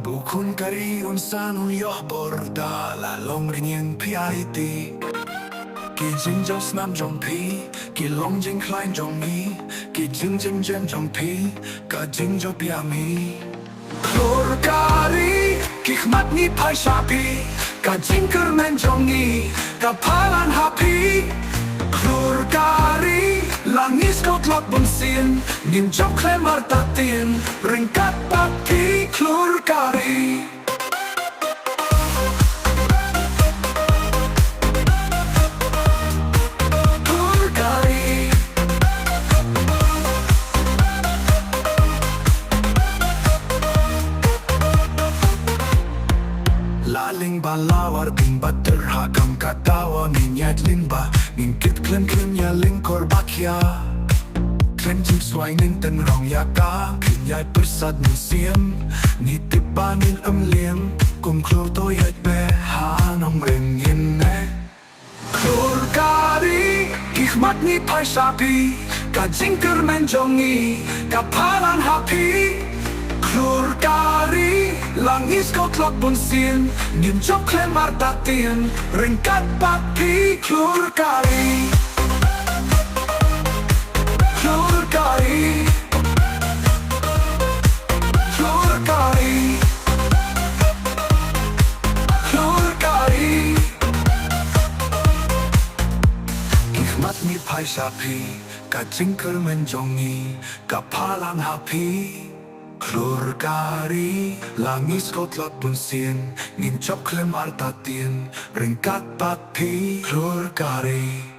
Bukan kari unsan yoh borda la long rinyen piaiti. Ki jing jos nam jong pi, ki long jing klein jong mi, ki jing jing jen jong pi, ka jing jo piami. Khlur kari, ki khmat ni pai shapi, ka jing kermen jong ni, ka palan hapi. Khlur kari, langis kot lot bun sin, nim jok klemar tatin, ringkat papi khlur kari. Laling balawar bin bater hakam katawa ninyat limba Ngingkit klen ya lingkor bakya Klen jim swai ninten rong yaka Kinyay persad museum Nitip banil liam Kum Khlur to yat be hanong ringin ne Khlur kari Kikhmat ni pai shapi Ka jingker menjongi Ka palan hapi Khlur kari Langis kot lot bun sin Nim jok klemar tatin Ringkat papi Khlur kari Khlur kari Khlur kari Khlur kari Kikhmat ni pai shapi Ka jingker menjongi Ka palang hapi Khlur kari, langis kot lot bun sin Ngin chop klem artatin, ringkat papi Khlur kari